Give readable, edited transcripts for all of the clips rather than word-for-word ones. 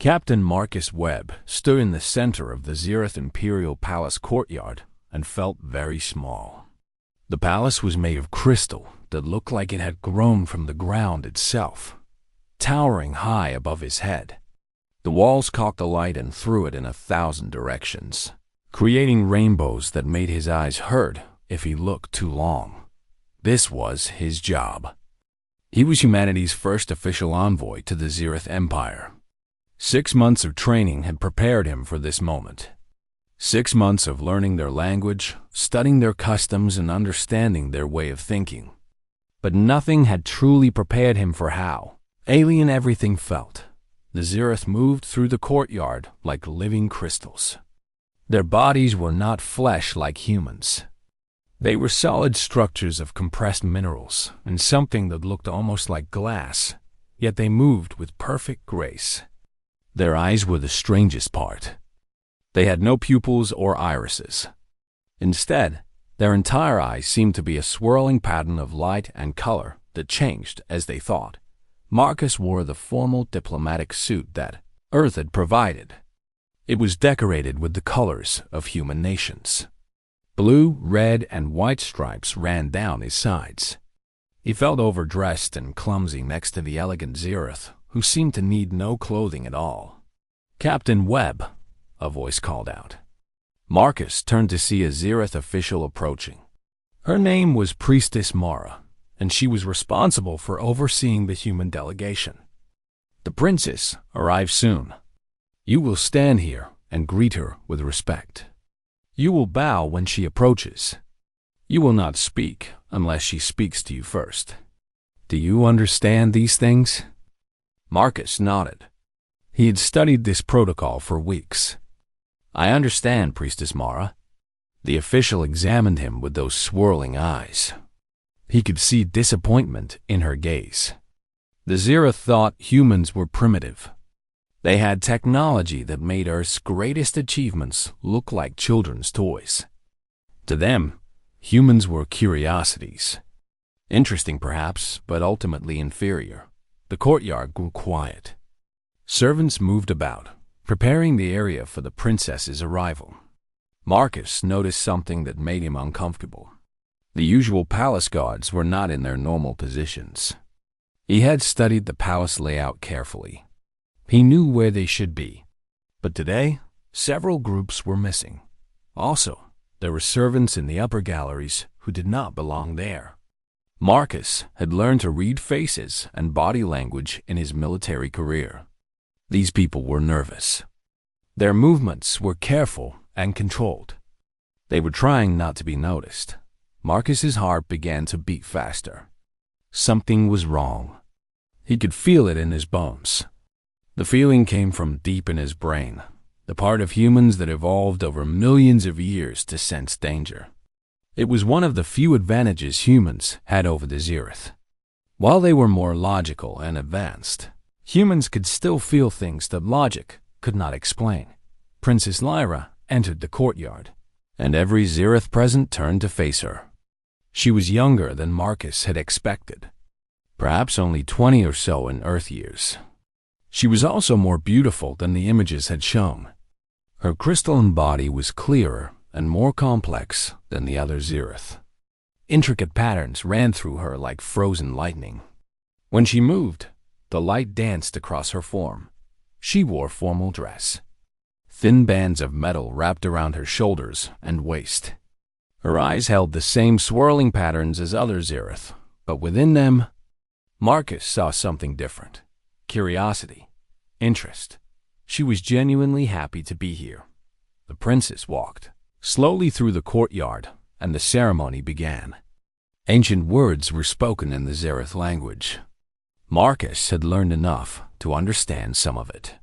Captain Marcus Webb stood in the center of the Zereth Imperial Palace courtyard and felt very small. The palace was made of crystal that looked like it had grown from the ground itself, towering high above his head. The walls caught the light and threw it in 1,000 directions, creating rainbows that made his eyes hurt if he looked too long. This was his job. He was humanity's first official envoy to the Zereth Empire. 6 months of training had prepared him for this moment. 6 months of learning their language, studying their customs, and understanding their way of thinking. But nothing had truly prepared him for how alien everything felt. The Zereth moved through the courtyard like living crystals. Their bodies were not flesh like humans. They were solid structures of compressed minerals and something that looked almost like glass, yet they moved with perfect grace. Their eyes were the strangest part. They had no pupils or irises. Instead, their entire eyes seemed to be a swirling pattern of light and color that changed as they thought. Marcus wore the formal diplomatic suit that Earth had provided. It was decorated with the colors of human nations. Blue, red, and white stripes ran down his sides. He felt overdressed and clumsy next to the elegant Zereth, who seemed to need no clothing at all. "Captain Webb," a voice called out. Marcus turned to see a Zereth official approaching. Her name was Priestess Mara, and she was responsible for overseeing the human delegation. "The princess arrives soon. You will stand here and greet her with respect. You will bow when she approaches. You will not speak unless she speaks to you first. Do you understand these things?" Marcus nodded. He had studied this protocol for weeks. "I understand, Priestess Mara." The official examined him with those swirling eyes. He could see disappointment in her gaze. The Zereth thought humans were primitive. They had technology that made Earth's greatest achievements look like children's toys. To them, humans were curiosities. Interesting perhaps, but ultimately inferior. The courtyard grew quiet. Servants moved about, preparing the area for the princess's arrival. Marcus noticed something that made him uncomfortable. The usual palace guards were not in their normal positions. He had studied the palace layout carefully. He knew where they should be. But today, several groups were missing. Also, there were servants in the upper galleries who did not belong there. Marcus had learned to read faces and body language in his military career. These people were nervous. Their movements were careful and controlled. They were trying not to be noticed. Marcus's heart began to beat faster. Something was wrong. He could feel it in his bones. The feeling came from deep in his brain, the part of humans that evolved over millions of years to sense danger. It was one of the few advantages humans had over the Zereth. While they were more logical and advanced, humans could still feel things that logic could not explain. Princess Lyra entered the courtyard, and every Zereth present turned to face her. She was younger than Marcus had expected, perhaps only 20 or so in Earth years. She was also more beautiful than the images had shown. Her crystalline body was clearer and more complex than the other Zereth. Intricate patterns ran through her like frozen lightning. When she moved, the light danced across her form. She wore formal dress. Thin bands of metal wrapped around her shoulders and waist. Her eyes held the same swirling patterns as other Zereth, but within them, Marcus saw something different. Curiosity, interest. She was genuinely happy to be here. The princess walked slowly through the courtyard, and the ceremony began. Ancient words were spoken in the Zereth language. Marcus had learned enough to understand some of it.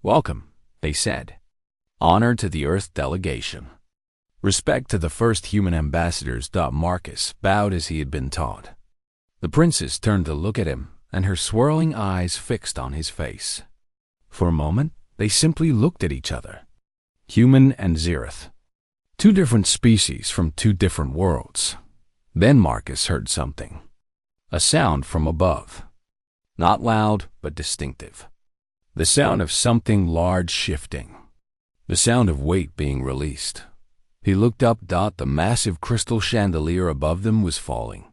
"Welcome," they said. "Honor to the Earth delegation." Respect to the first human ambassadors. Marcus bowed as he had been taught. The princess turned to look at him, and her swirling eyes fixed on his face. For a moment, they simply looked at each other. Human and Zereth. Two different species from two different worlds. Then Marcus heard something. A sound from above. Not loud, but distinctive. The sound of something large shifting. The sound of weight being released. He looked up. The massive crystal chandelier above them was falling.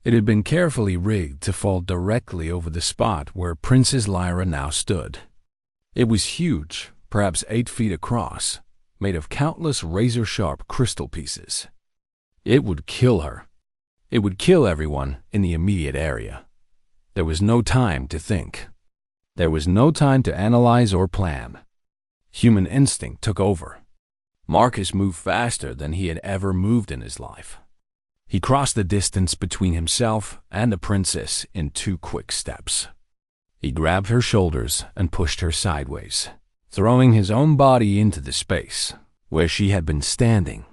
It had been carefully rigged to fall directly over the spot where Princess Lyra now stood. It was huge, perhaps 8 feet across, made of countless razor-sharp crystal pieces. It would kill her. It would kill everyone in the immediate area. There was no time to think. There was no time to analyze or plan. Human instinct took over. Marcus moved faster than he had ever moved in his life. He crossed the distance between himself and the princess in 2 quick steps. He grabbed her shoulders and pushed her sideways, throwing his own body into the space where she had been standing.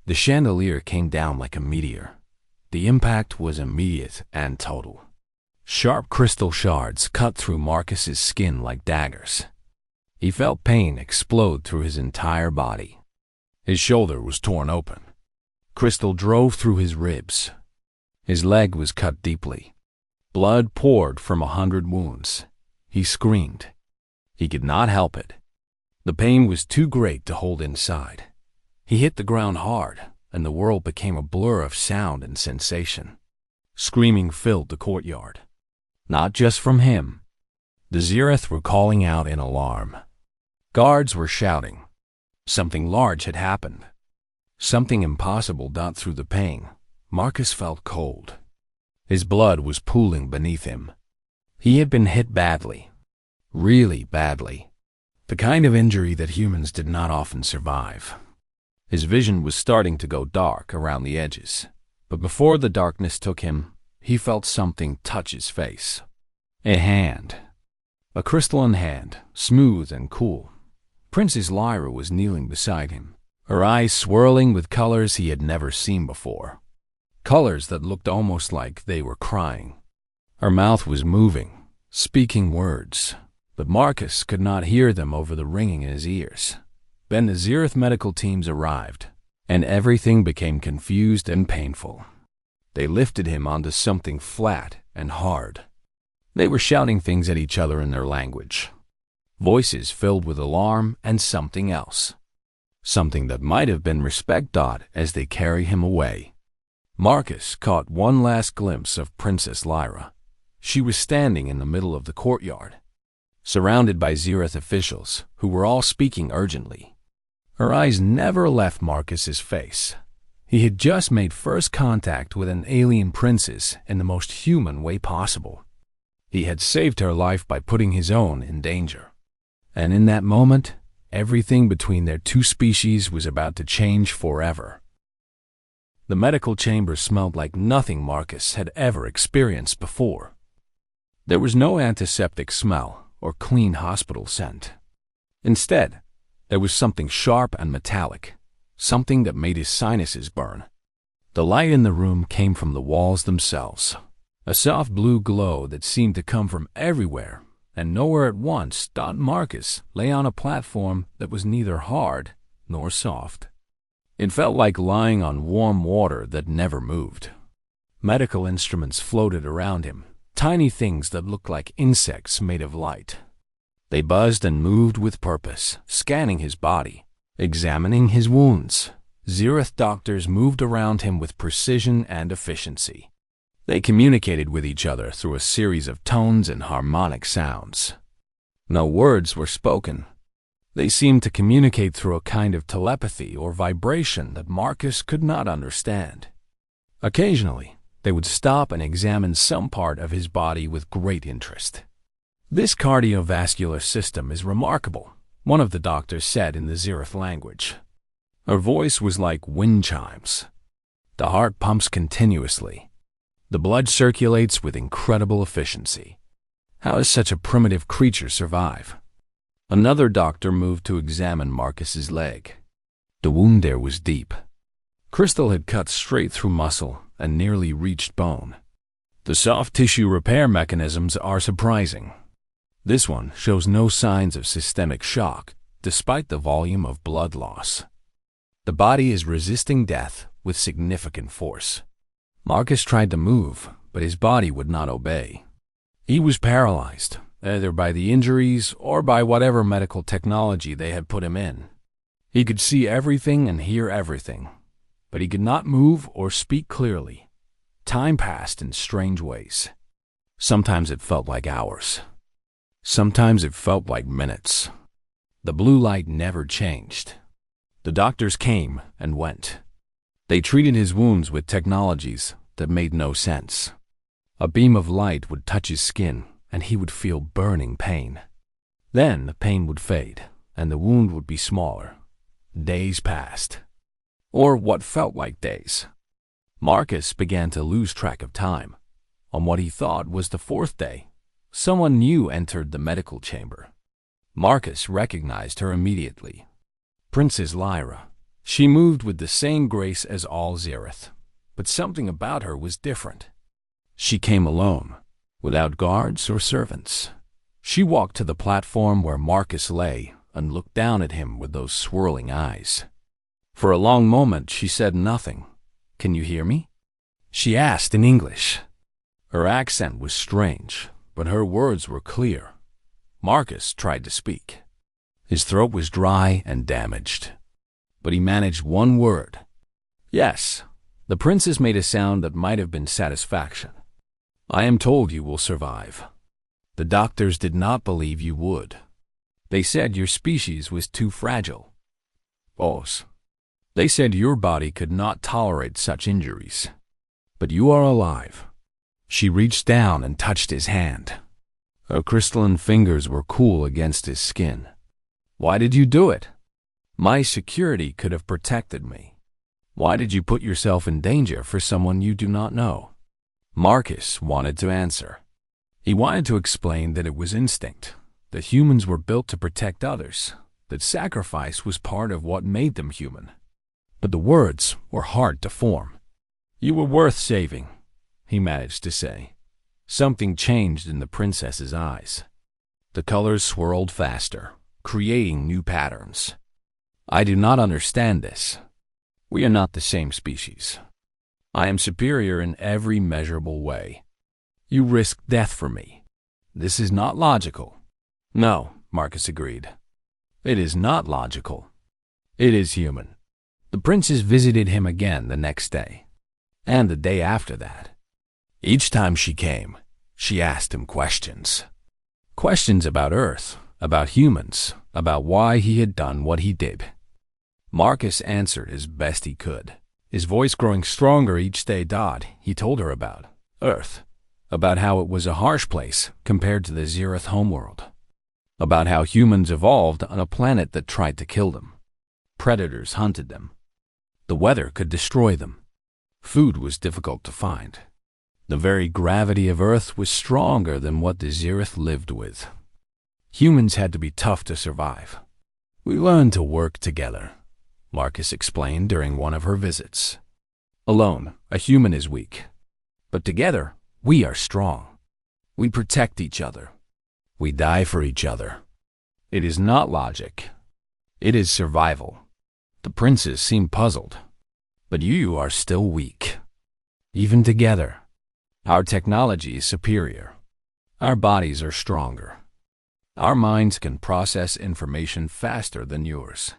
The chandelier came down like a meteor. The impact was immediate and total. Sharp crystal shards cut through Marcus's skin like daggers. He felt pain explode through his entire body. His shoulder was torn open. Crystal drove through his ribs. His leg was cut deeply. Blood poured from 100 wounds. He screamed. He could not help it. The pain was too great to hold inside. He hit the ground hard, and the world became a blur of sound and sensation. Screaming filled the courtyard. Not just from him. The Zirith were calling out in alarm. Guards were shouting. Something large had happened. Something impossible. Through the pain, Marcus felt cold. His blood was pooling beneath him. He had been hit badly. Really badly. The kind of injury that humans did not often survive. His vision was starting to go dark around the edges, but before the darkness took him, he felt something touch his face. A hand. A crystalline hand, smooth and cool. Princess Lyra was kneeling beside him, her eyes swirling with colors he had never seen before. Colors that looked almost like they were crying. Her mouth was moving, speaking words, but Marcus could not hear them over the ringing in his ears. Then the Zirith medical teams arrived, and everything became confused and painful. They lifted him onto something flat and hard. They were shouting things at each other in their language. Voices filled with alarm and something else. Something that might have been respect. As they carry him away. Marcus caught one last glimpse of Princess Lyra. She was standing in the middle of the courtyard, surrounded by Zirith officials who were all speaking urgently. Her eyes never left Marcus's face. He had just made first contact with an alien princess in the most human way possible. He had saved her life by putting his own in danger. And in that moment, everything between their 2 species was about to change forever. The medical chamber smelled like nothing Marcus had ever experienced before. There was no antiseptic smell or clean hospital scent. Instead, there was something sharp and metallic, something that made his sinuses burn. The light in the room came from the walls themselves, a soft blue glow that seemed to come from everywhere and nowhere at once. Marcus lay on a platform that was neither hard nor soft. It felt like lying on warm water that never moved. Medical instruments floated around him, tiny things that looked like insects made of light. They buzzed and moved with purpose, scanning his body, examining his wounds. Zirith doctors moved around him with precision and efficiency. They communicated with each other through a series of tones and harmonic sounds. No words were spoken. They seemed to communicate through a kind of telepathy or vibration that Marcus could not understand. Occasionally, they would stop and examine some part of his body with great interest. "This cardiovascular system is remarkable," one of the doctors said in the Zirith language. Her voice was like wind chimes. "The heart pumps continuously. The blood circulates with incredible efficiency. How does such a primitive creature survive?" Another doctor moved to examine Marcus's leg. The wound there was deep. Crystal had cut straight through muscle and nearly reached bone. The soft tissue repair mechanisms are surprising. This one shows no signs of systemic shock, despite the volume of blood loss. The body is resisting death with significant force. Marcus tried to move, but his body would not obey. He was paralyzed, either by the injuries or by whatever medical technology they had put him in. He could see everything and hear everything, but he could not move or speak clearly. Time passed in strange ways. Sometimes it felt like hours. Sometimes it felt like minutes. The blue light never changed. The doctors came and went. They treated his wounds with technologies that made no sense. A beam of light would touch his skin, and he would feel burning pain. Then the pain would fade, and the wound would be smaller. Days passed, or what felt like days. Marcus began to lose track of time. On what he thought was the fourth day, someone new entered the medical chamber. Marcus recognized her immediately. Princess Lyra. She moved with the same grace as all Xerath, but something about her was different. She came alone, without guards or servants. She walked to the platform where Marcus lay and looked down at him with those swirling eyes. For a long moment she said nothing. "Can you hear me?" she asked in English. Her accent was strange, but her words were clear. Marcus tried to speak. His throat was dry and damaged, but he managed one word. "Yes." The princess made a sound that might have been satisfaction. "I am told you will survive. The doctors did not believe you would. They said your species was too fragile. Os. They said your body could not tolerate such injuries. But you are alive." She reached down and touched his hand. Her crystalline fingers were cool against his skin. "Why did you do it? My security could have protected me. Why did you put yourself in danger for someone you do not know?" Marcus wanted to answer. He wanted to explain that it was instinct, that humans were built to protect others, that sacrifice was part of what made them human. But the words were hard to form. "You were worth saving," he managed to say. Something changed in the princess's eyes. The colors swirled faster, creating new patterns. "I do not understand this. We are not the same species. I am superior in every measurable way. You risked death for me. This is not logical." "No," Marcus agreed. "It is not logical. It is human." The princess visited him again the next day, and the day after that. Each time she came, she asked him questions. Questions about Earth, about humans, about why he had done what he did. Marcus answered as best he could, his voice growing stronger each day. He told her about Earth, about how it was a harsh place compared to the Xerath homeworld, about how humans evolved on a planet that tried to kill them. Predators hunted them. The weather could destroy them. Food was difficult to find. The very gravity of Earth was stronger than what the Xerath lived with. Humans had to be tough to survive. "We learned to work together," Marcus explained during one of her visits. "Alone, a human is weak. But together, we are strong. We protect each other. We die for each other. It is not logic. It is survival." The princess seemed puzzled. "But you are still weak. Even together. Our technology is superior. Our bodies are stronger. Our minds can process information faster than yours."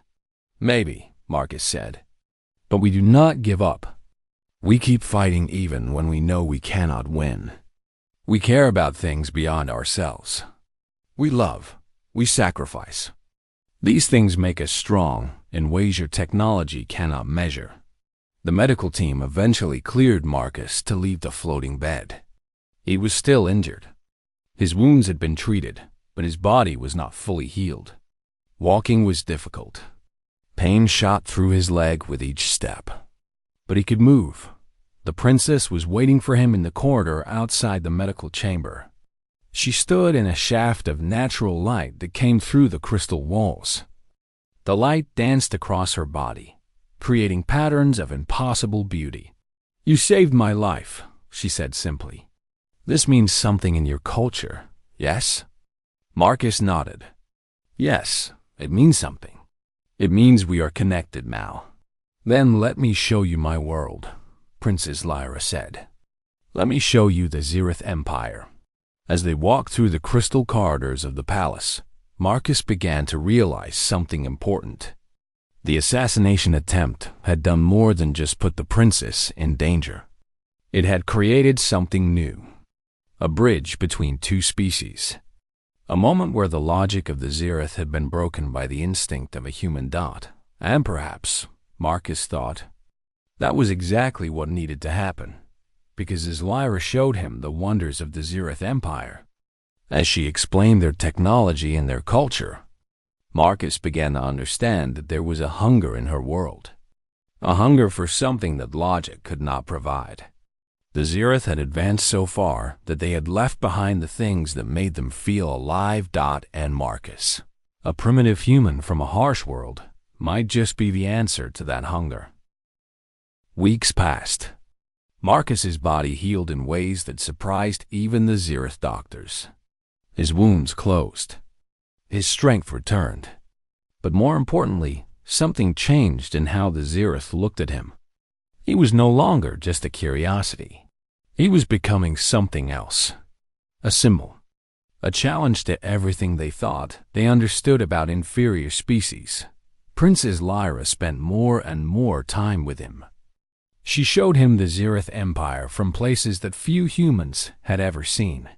"Maybe," Marcus said. "But we do not give up. We keep fighting even when we know we cannot win. We care about things beyond ourselves. We love. We sacrifice. These things make us strong in ways your technology cannot measure." The medical team eventually cleared Marcus to leave the floating bed. He was still injured. His wounds had been treated, but his body was not fully healed. Walking was difficult. Pain shot through his leg with each step. But he could move. The princess was waiting for him in the corridor outside the medical chamber. She stood in a shaft of natural light that came through the crystal walls. The light danced across her body, creating patterns of impossible beauty. "You saved my life," she said simply. "This means something in your culture, yes?" Marcus nodded. "Yes, it means something. It means we are connected now." "Then let me show you my world," Princess Lyra said. "Let me show you the Xerath Empire. As they walked through the crystal corridors of the palace, Marcus began to realize something important. The assassination attempt had done more than just put the princess in danger. It had created something new, a bridge between two species. A moment where the logic of the Zereth had been broken by the instinct of a human dot, and perhaps, Marcus thought, that was exactly what needed to happen, because as Lyra showed him the wonders of the Zereth Empire, as she explained their technology and their culture, Marcus began to understand that there was a hunger in her world, a hunger for something that logic could not provide. The Zereth had advanced so far that they had left behind the things that made them feel alive. And Marcus, a primitive human from a harsh world, might just be the answer to that hunger. Weeks passed. Marcus's body healed in ways that surprised even the Zereth doctors. His wounds closed. His strength returned. But more importantly, something changed in how the Zereth looked at him. He was no longer just a curiosity. He was becoming something else. A symbol. A challenge to everything they thought they understood about inferior species. Princess Lyra spent more and more time with him. She showed him the Zereth Empire from places that few humans had ever seen.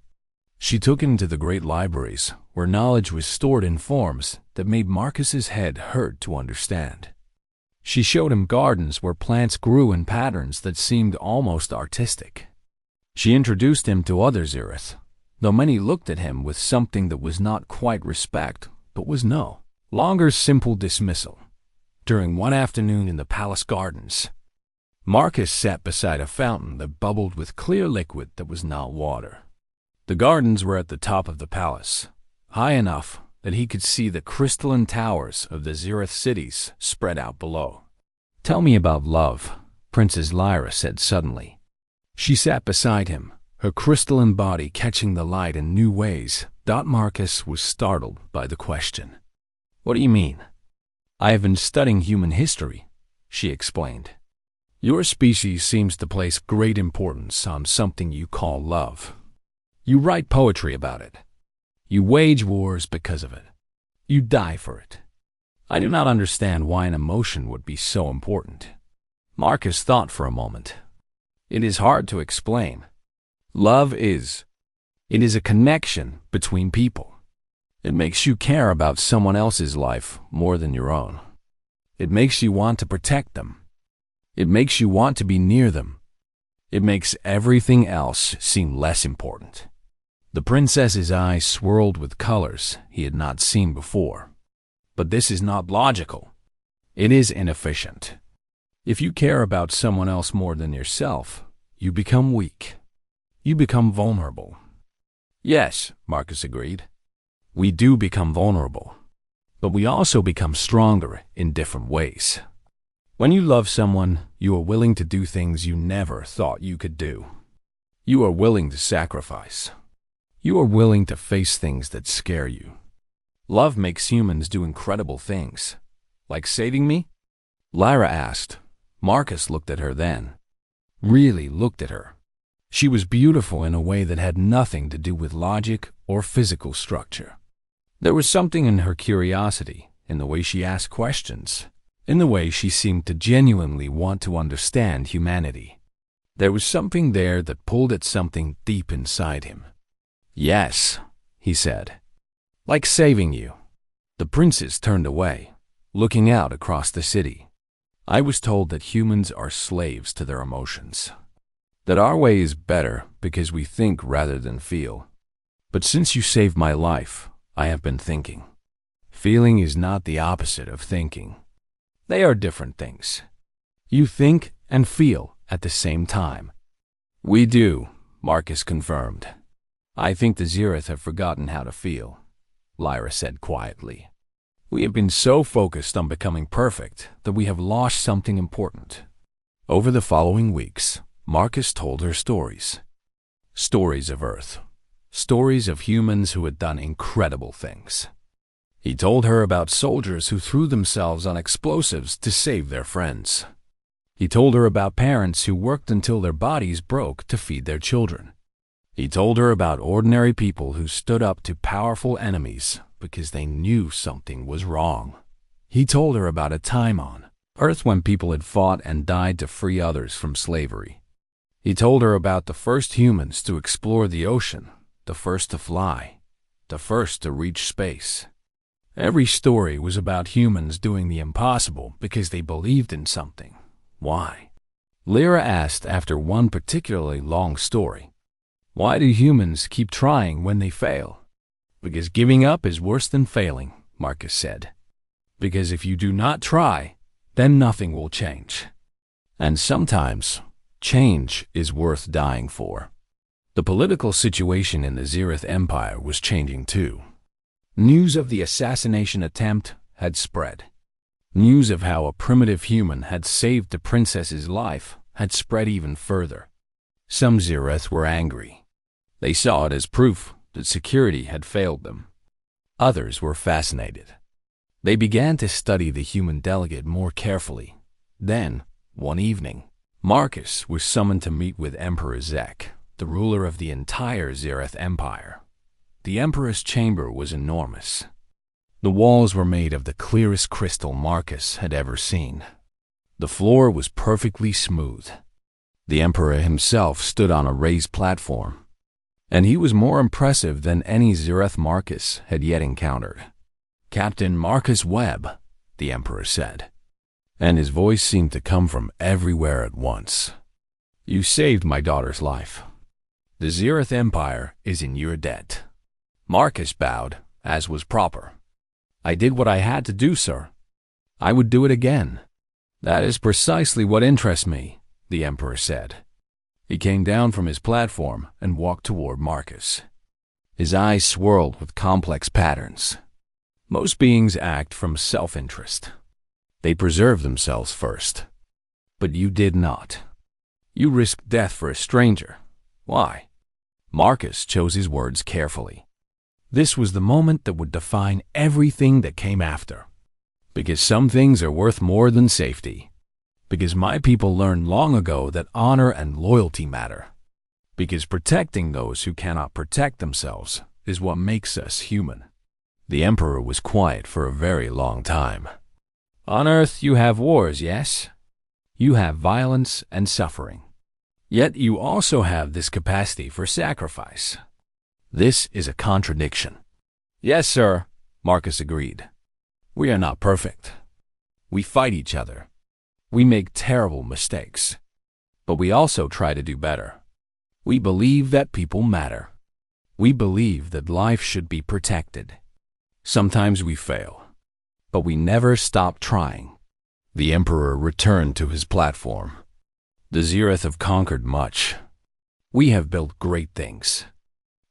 She took him to the great libraries, where knowledge was stored in forms that made Marcus's head hurt to understand. She showed him gardens where plants grew in patterns that seemed almost artistic. She introduced him to other Zereth, though many looked at him with something that was not quite respect, but was no longer simple dismissal. During one afternoon in the palace gardens, Marcus sat beside a fountain that bubbled with clear liquid that was not water. The gardens were at the top of the palace, high enough that he could see the crystalline towers of the Zereth cities spread out below. "Tell me about love," Princess Lyra said suddenly. She sat beside him, her crystalline body catching the light in new ways. Marcus was startled by the question. "What do you mean?" "I have been studying human history," she explained. "Your species seems to place great importance on something you call love. You write poetry about it. You wage wars because of it. You die for it. I do not understand why an emotion would be so important." Marcus thought for a moment. "It is hard to explain. Love is. It is a connection between people. It makes you care about someone else's life more than your own. It makes you want to protect them. It makes you want to be near them. It makes everything else seem less important." The princess's eyes swirled with colors he had not seen before. "But this is not logical. It is inefficient. If you care about someone else more than yourself, you become weak. You become vulnerable." "Yes," Marcus agreed. "We do become vulnerable. But we also become stronger in different ways. When you love someone, you are willing to do things you never thought you could do. You are willing to sacrifice. You are willing to face things that scare you. Love makes humans do incredible things. Like saving me?" Lyra asked. Marcus looked at her then. Really looked at her. She was beautiful in a way that had nothing to do with logic or physical structure. There was something in her curiosity, in the way she asked questions, in the way she seemed to genuinely want to understand humanity. There was something there that pulled at something deep inside him. "Yes," he said. "Like saving you." The princess turned away, looking out across the city. "I was told that humans are slaves to their emotions. That our way is better because we think rather than feel. But since you saved my life, I have been thinking. Feeling is not the opposite of thinking. They are different things. You think and feel at the same time." "We do," Marcus confirmed. "I think the Zereth have forgotten how to feel," Lyra said quietly. "We have been so focused on becoming perfect that we have lost something important." Over the following weeks, Marcus told her stories. Stories of Earth. Stories of humans who had done incredible things. He told her about soldiers who threw themselves on explosives to save their friends. He told her about parents who worked until their bodies broke to feed their children. He told her about ordinary people who stood up to powerful enemies because they knew something was wrong. He told her about a time on Earth when people had fought and died to free others from slavery. He told her about the first humans to explore the ocean, the first to fly, the first to reach space. Every story was about humans doing the impossible because they believed in something. Why? Lyra asked after one particularly long story. Why do humans keep trying when they fail? Because giving up is worse than failing, Marcus said. Because if you do not try, then nothing will change. And sometimes, change is worth dying for. The political situation in the Zirith Empire was changing too. News of the assassination attempt had spread. News of how a primitive human had saved the princess's life had spread even further. Some Zirith were angry. They saw it as proof that security had failed them. Others were fascinated. They began to study the human delegate more carefully. Then, one evening, Marcus was summoned to meet with Emperor Zek, the ruler of the entire Zirith Empire. The Emperor's chamber was enormous. The walls were made of the clearest crystal Marcus had ever seen. The floor was perfectly smooth. The Emperor himself stood on a raised platform, and he was more impressive than any Zirith Marcus had yet encountered. "Captain Marcus Webb," the Emperor said, and his voice seemed to come from everywhere at once. "You saved my daughter's life. The Zirith Empire is in your debt." Marcus bowed, as was proper. "I did what I had to do, sir. I would do it again." "That is precisely what interests me," the Emperor said. He came down from his platform and walked toward Marcus. His eyes swirled with complex patterns. Most beings act from self-interest. They preserve themselves first. But you did not. You risked death for a stranger. Why? Marcus chose his words carefully. This was the moment that would define everything that came after. Because some things are worth more than safety. Because my people learned long ago that honor and loyalty matter. Because protecting those who cannot protect themselves is what makes us human. The Emperor was quiet for a very long time. On Earth you have wars, yes? You have violence and suffering. Yet you also have this capacity for sacrifice. This is a contradiction. Yes, sir, Marcus agreed. We are not perfect. We fight each other. We make terrible mistakes. But we also try to do better. We believe that people matter. We believe that life should be protected. Sometimes we fail, but we never stop trying. The Emperor returned to his platform. The Zirith have conquered much. We have built great things.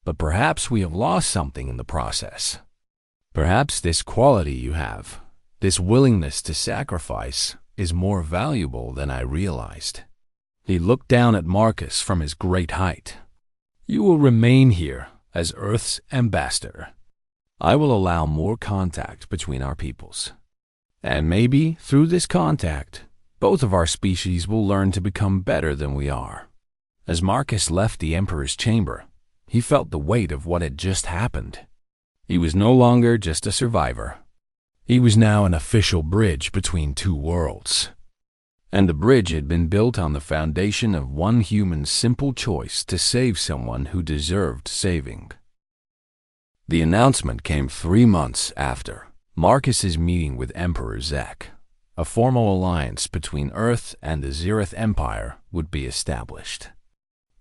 But perhaps we have lost something in the process. Perhaps this quality you have, this willingness to sacrifice, is more valuable than I realized. He looked down at Marcus from his great height. You will remain here as Earth's ambassador. I will allow more contact between our peoples. And maybe, through this contact, both of our species will learn to become better than we are. As Marcus left the Emperor's chamber, he felt the weight of what had just happened. He was no longer just a survivor. He was now an official bridge between two worlds. And the bridge had been built on the foundation of one human's simple choice to save someone who deserved saving. The announcement came 3 months after Marcus's meeting with Emperor Zek. A formal alliance between Earth and the Zirith Empire would be established.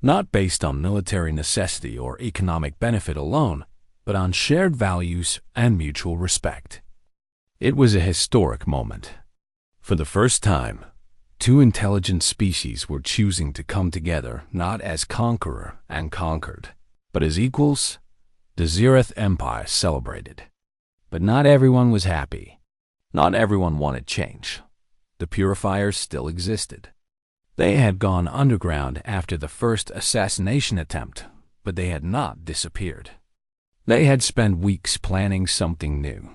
Not based on military necessity or economic benefit alone, but on shared values and mutual respect. It was a historic moment. For the first time, two intelligent species were choosing to come together not as conqueror and conquered, but as equals. The Zirith Empire celebrated. But not everyone was happy. Not everyone wanted change. The purifiers still existed. They had gone underground after the first assassination attempt, but they had not disappeared. They had spent weeks planning something new.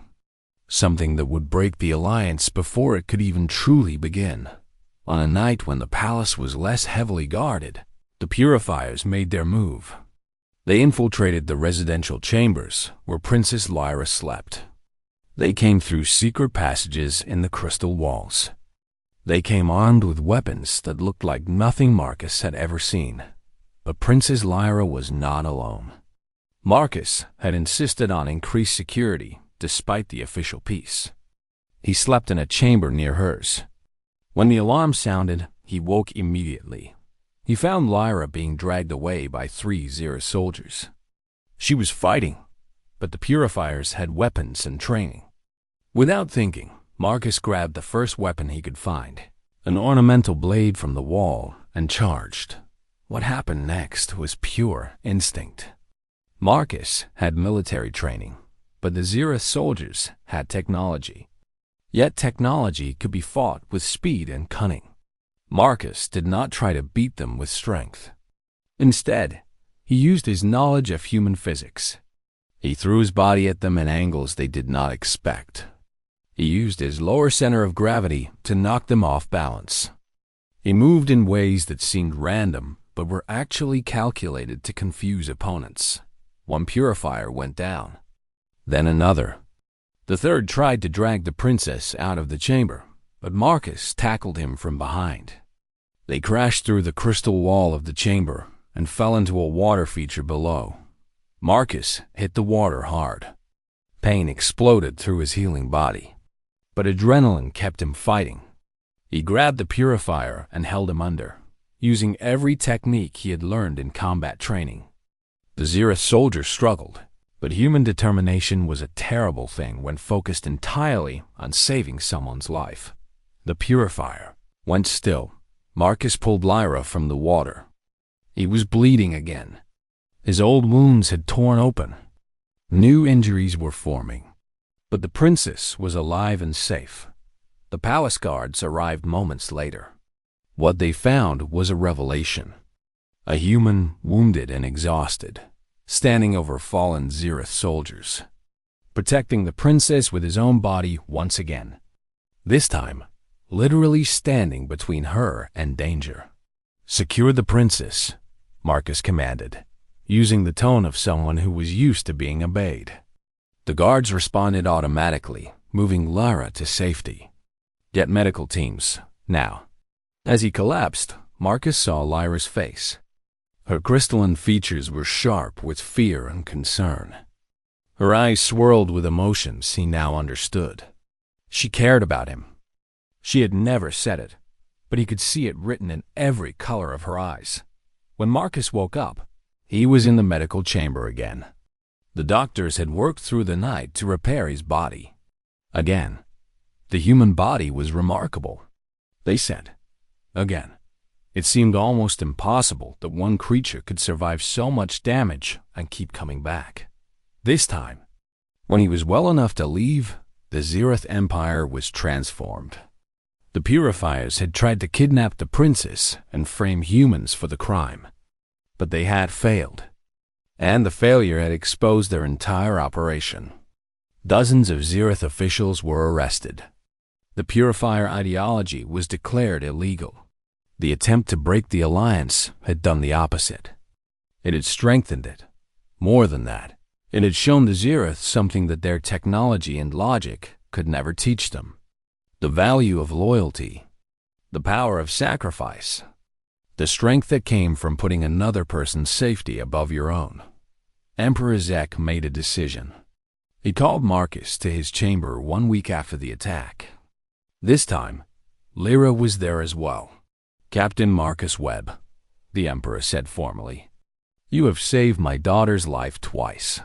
Something that would break the alliance before it could even truly begin. On a night when the palace was less heavily guarded, the purifiers made their move. They infiltrated the residential chambers where Princess Lyra slept. They came through secret passages in the crystal walls. They came armed with weapons that looked like nothing Marcus had ever seen. But Princess Lyra was not alone. Marcus had insisted on increased security despite the official peace. He slept in a chamber near hers. When the alarm sounded, he woke immediately. He found Lyra being dragged away by 3 Xerath soldiers. She was fighting, but the purifiers had weapons and training. Without thinking, Marcus grabbed the first weapon he could find, an ornamental blade from the wall, and charged. What happened next was pure instinct. Marcus had military training, but the Xerath soldiers had technology. Yet technology could be fought with speed and cunning. Marcus did not try to beat them with strength. Instead, he used his knowledge of human physics. He threw his body at them in angles they did not expect. He used his lower center of gravity to knock them off balance. He moved in ways that seemed random, but were actually calculated to confuse opponents. One purifier went down. Then another. The third tried to drag the princess out of the chamber, but Marcus tackled him from behind. They crashed through the crystal wall of the chamber and fell into a water feature below. Marcus hit the water hard. Pain exploded through his healing body, but adrenaline kept him fighting. He grabbed the purifier and held him under, using every technique he had learned in combat training. The Xerath soldiers struggled, but human determination was a terrible thing when focused entirely on saving someone's life. The purifier went still. Marcus pulled Lyra from the water. He was bleeding again. His old wounds had torn open. New injuries were forming. But the princess was alive and safe. The palace guards arrived moments later. What they found was a revelation. A human, wounded and exhausted, standing over fallen Xerath soldiers, protecting the princess with his own body once again. This time, literally standing between her and danger. "Secure the princess," Marcus commanded, using the tone of someone who was used to being obeyed. The guards responded automatically, moving Lyra to safety. Get medical teams, now. As he collapsed, Marcus saw Lyra's face. Her crystalline features were sharp with fear and concern. Her eyes swirled with emotions he now understood. She cared about him. She had never said it, but he could see it written in every color of her eyes. When Marcus woke up, he was in the medical chamber again. The doctors had worked through the night to repair his body. Again, the human body was remarkable. They said, again. It seemed almost impossible that one creature could survive so much damage and keep coming back. This time, when he was well enough to leave, the Xerath Empire was transformed. The purifiers had tried to kidnap the princess and frame humans for the crime, but they had failed, and the failure had exposed their entire operation. Dozens of Xerath officials were arrested. The purifier ideology was declared illegal. The attempt to break the alliance had done the opposite. It had strengthened it. More than that, it had shown the Xerath something that their technology and logic could never teach them. The value of loyalty, the power of sacrifice, the strength that came from putting another person's safety above your own. Emperor Zek made a decision. He called Marcus to his chamber 1 week after the attack. This time, Lyra was there as well. "Captain Marcus Webb," the Emperor said formally, "you have saved my daughter's life twice.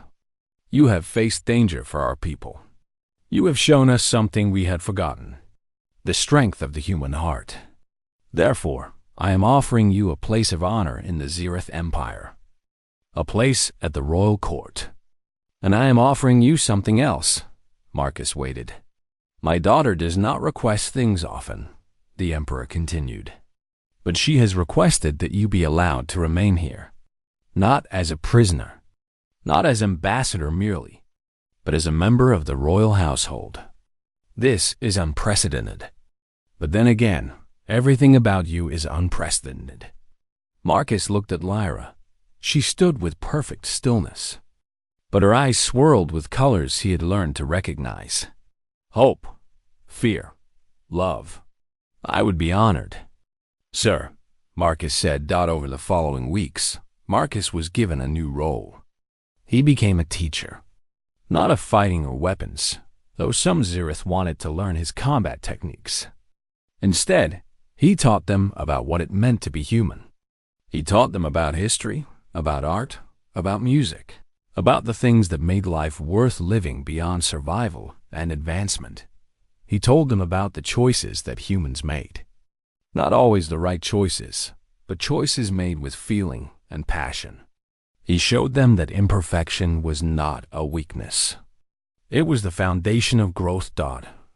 You have faced danger for our people. You have shown us something we had forgotten, the strength of the human heart. Therefore, I am offering you a place of honor in the Xerath Empire, a place at the royal court. And I am offering you something else." Marcus waited. "My daughter does not request things often," the Emperor continued. "But she has requested that you be allowed to remain here, not as a prisoner, not as ambassador merely, but as a member of the royal household. This is unprecedented. But then again, everything about you is unprecedented." Marcus looked at Lyra. She stood with perfect stillness, but her eyes swirled with colors he had learned to recognize. Hope, fear, love. I would be honored. Sir, Marcus said. Over the following weeks, Marcus was given a new role. He became a teacher, not of fighting or weapons, though some Zirith wanted to learn his combat techniques. Instead, he taught them about what it meant to be human. He taught them about history, about art, about music, about the things that made life worth living beyond survival and advancement. He told them about the choices that humans made. Not always the right choices, but choices made with feeling and passion. He showed them that imperfection was not a weakness. It was the foundation of growth.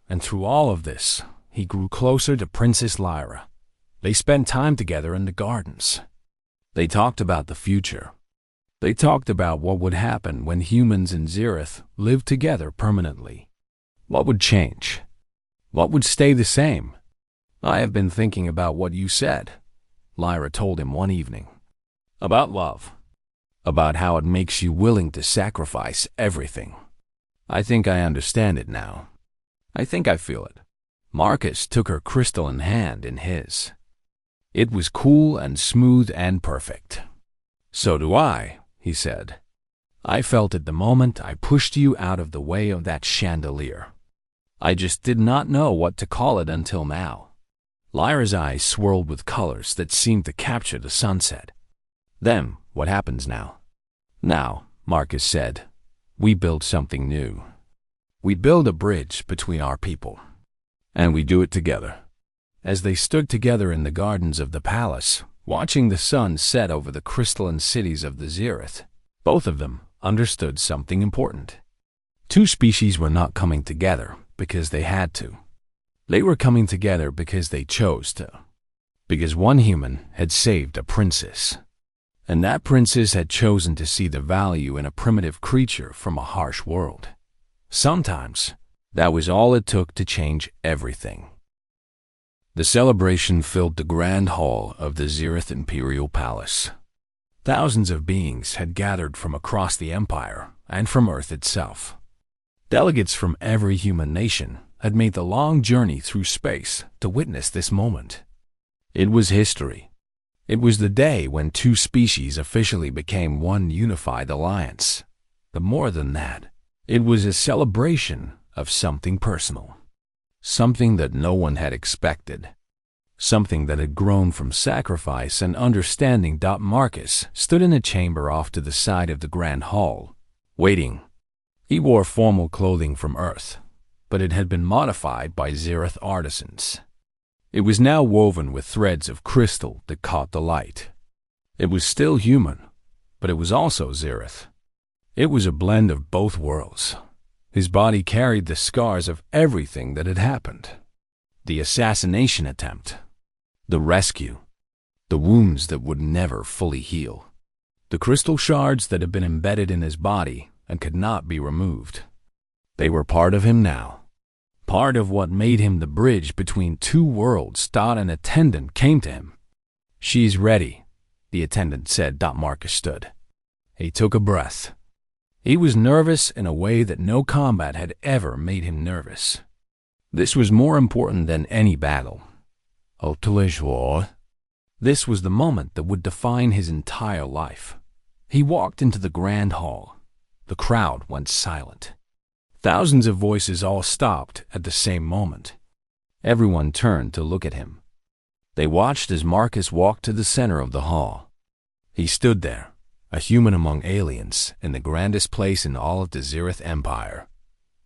And through all of this, he grew closer to Princess Lyra. They spent time together in the gardens. They talked about the future. They talked about what would happen when humans and Zirith lived together permanently. What would change? What would stay the same? I have been thinking about what you said, Lyra told him one evening. About love. About how it makes you willing to sacrifice everything. I think I understand it now. I think I feel it. Marcus took her crystalline hand in his. It was cool and smooth and perfect. So do I, he said. I felt it the moment I pushed you out of the way of that chandelier. I just did not know what to call it until now. Lyra's eyes swirled with colors that seemed to capture the sunset. Then, what happens now? Now, Marcus said, we build something new. We build a bridge between our people. And we do it together. As they stood together in the gardens of the palace, watching the sun set over the crystalline cities of the Zirith, both of them understood something important. Two species were not coming together because they had to. They were coming together because they chose to. Because one human had saved a princess. And that princess had chosen to see the value in a primitive creature from a harsh world. Sometimes, that was all it took to change everything. The celebration filled the grand hall of the Zirith Imperial Palace. Thousands of beings had gathered from across the Empire and from Earth itself. Delegates from every human nation had made the long journey through space to witness this moment. It was history. It was the day when two species officially became one unified alliance. But more than that, it was a celebration of something personal. Something that no one had expected. Something that had grown from sacrifice and understanding. Marcus stood in a chamber off to the side of the grand hall, waiting. He wore formal clothing from Earth, but it had been modified by Zirith artisans. It was now woven with threads of crystal that caught the light. It was still human, but it was also Zirith. It was a blend of both worlds. His body carried the scars of everything that had happened. The assassination attempt, the rescue, the wounds that would never fully heal, the crystal shards that had been embedded in his body and could not be removed. They were part of him now, part of what made him the bridge between two worlds. An attendant came to him. She's ready, the attendant said. Marcus stood. He took a breath. He was nervous in a way that no combat had ever made him nervous. This was more important than any battle. This was the moment that would define his entire life. He walked into the grand hall. The crowd went silent. Thousands of voices all stopped at the same moment. Everyone turned to look at him. They watched as Marcus walked to the center of the hall. He stood there, a human among aliens, in the grandest place in all of the Zirith Empire.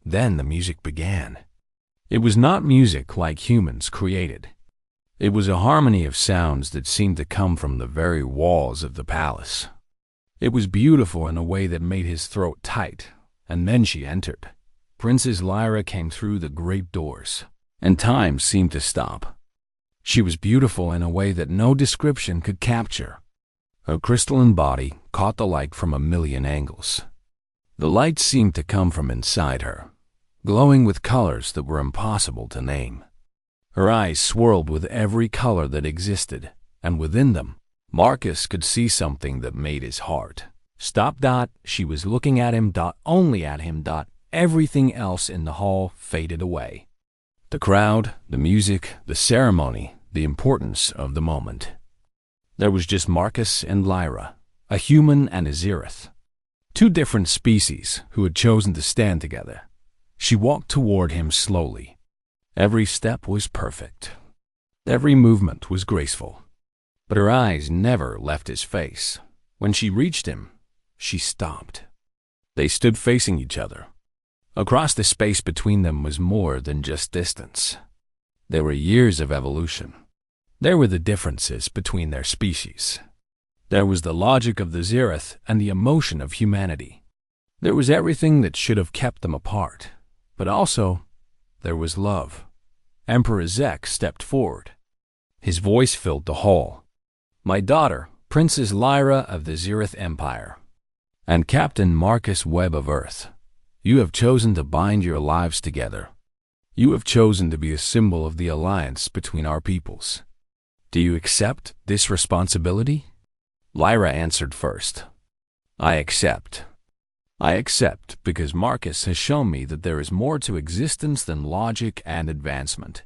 Then the music began. It was not music like humans created. It was a harmony of sounds that seemed to come from the very walls of the palace. It was beautiful in a way that made his throat tight, and then she entered. Princess Lyra came through the great doors, and time seemed to stop. She was beautiful in a way that no description could capture. Her crystalline body caught the light from a million angles. The light seemed to come from inside her, glowing with colors that were impossible to name. Her eyes swirled with every color that existed, and within them, Marcus could see something that made his heart stop. She was looking at him. Only at him. Everything else in the hall faded away. The crowd, the music, the ceremony, the importance of the moment. There was just Marcus and Lyra, a human and a Xerath. Two different species who had chosen to stand together. She walked toward him slowly. Every step was perfect. Every movement was graceful. But her eyes never left his face. When she reached him, she stopped. They stood facing each other. Across the space between them was more than just distance. There were years of evolution. There were the differences between their species. There was the logic of the Xerath and the emotion of humanity. There was everything that should have kept them apart. But also, there was love. Emperor Zek stepped forward. His voice filled the hall. My daughter, Princess Lyra of the Xerath Empire, and Captain Marcus Webb of Earth, you have chosen to bind your lives together. You have chosen to be a symbol of the alliance between our peoples. Do you accept this responsibility? Lyra answered first. I accept. I accept because Marcus has shown me that there is more to existence than logic and advancement.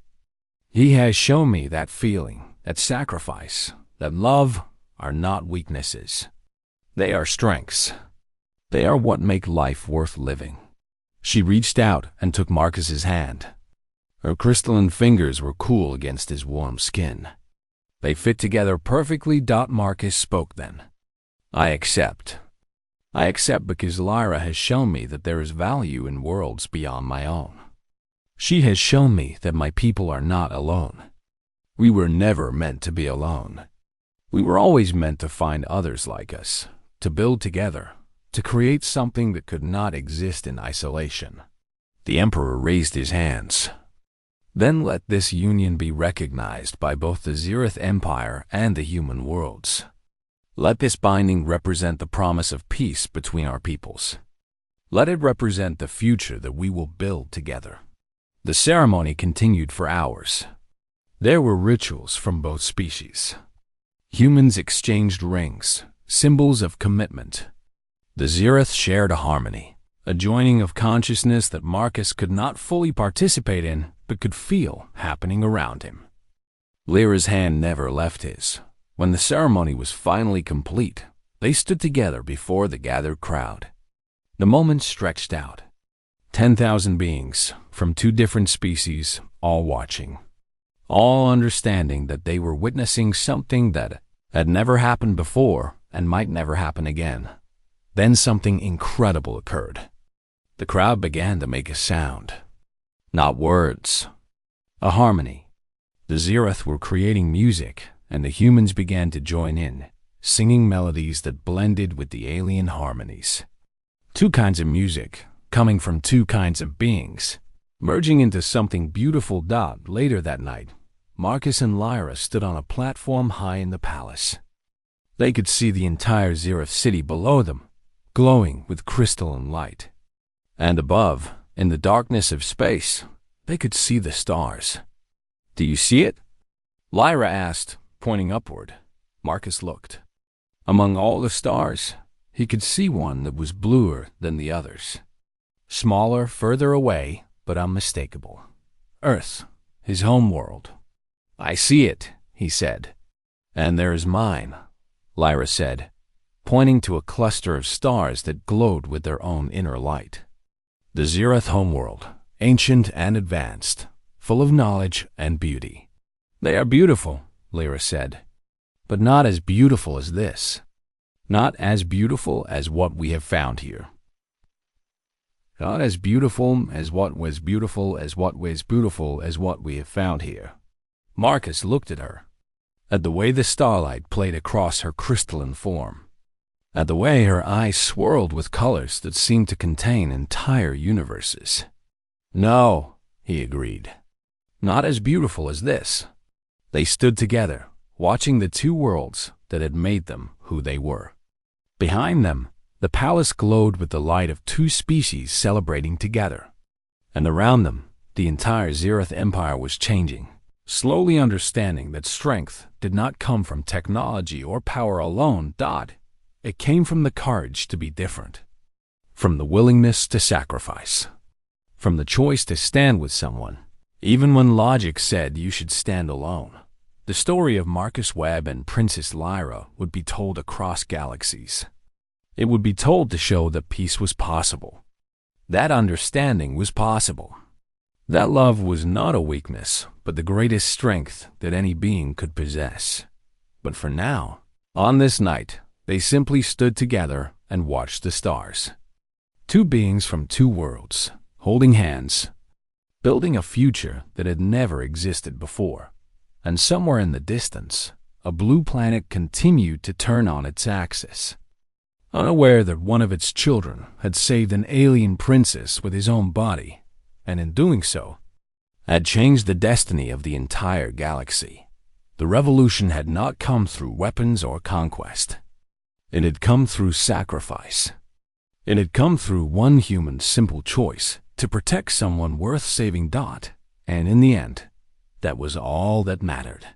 He has shown me that feeling, that sacrifice, that love are not weaknesses. They are strengths. They are what make life worth living. She reached out and took Marcus's hand. Her crystalline fingers were cool against his warm skin. They fit together perfectly. Marcus spoke then. I accept. I accept because Lyra has shown me that there is value in worlds beyond my own. She has shown me that my people are not alone. We were never meant to be alone. We were always meant to find others like us, to build together, to create something that could not exist in isolation. The Emperor raised his hands. Then let this union be recognized by both the Xerath Empire and the human worlds. Let this binding represent the promise of peace between our peoples. Let it represent the future that we will build together. The ceremony continued for hours. There were rituals from both species. Humans exchanged rings, symbols of commitment. The Xerath shared a harmony, a joining of consciousness that Marcus could not fully participate in, but could feel happening around him. Lyra's hand never left his. When the ceremony was finally complete, they stood together before the gathered crowd. The moment stretched out. 10,000 beings from two different species, all watching, all understanding that they were witnessing something that had never happened before and might never happen again. Then something incredible occurred. The crowd began to make a sound. Not words. A harmony. The Xerath were creating music, and the humans began to join in, singing melodies that blended with the alien harmonies. Two kinds of music, coming from two kinds of beings, merging into something beautiful. Later that night, Marcus and Lyra stood on a platform high in the palace. They could see the entire Xerath city below them, glowing with crystalline light. And above, in the darkness of space, they could see the stars. Do you see it? Lyra asked, pointing upward. Marcus looked. Among all the stars, he could see one that was bluer than the others. Smaller, further away, but unmistakable. Earth, his home world. I see it, he said. And there is mine, Lyra said, pointing to a cluster of stars that glowed with their own inner light. The Xerath homeworld, ancient and advanced, full of knowledge and beauty. They are beautiful, Lyra said, but not as beautiful as this. Not as beautiful as what we have found here. Not as beautiful as what was beautiful as what was beautiful as what we have found here. Marcus looked at her, at the way the starlight played across her crystalline form, at the way her eyes swirled with colors that seemed to contain entire universes. No, he agreed. Not as beautiful as this. They stood together, watching the two worlds that had made them who they were. Behind them, the palace glowed with the light of two species celebrating together. And around them, the entire Xerath Empire was changing, slowly understanding that strength did not come from technology or power alone. It came from the courage to be different, from the willingness to sacrifice, from the choice to stand with someone, even when logic said you should stand alone. The story of Marcus Webb and Princess Lyra would be told across galaxies. It would be told to show that peace was possible, that understanding was possible, that love was not a weakness, but the greatest strength that any being could possess. But for now, on this night, they simply stood together and watched the stars. Two beings from two worlds, holding hands, building a future that had never existed before. And somewhere in the distance, a blue planet continued to turn on its axis, unaware that one of its children had saved an alien princess with his own body, and in doing so, had changed the destiny of the entire galaxy. The revolution had not come through weapons or conquest. It had come through sacrifice. It had come through one human's simple choice to protect someone worth saving. And in the end, that was all that mattered.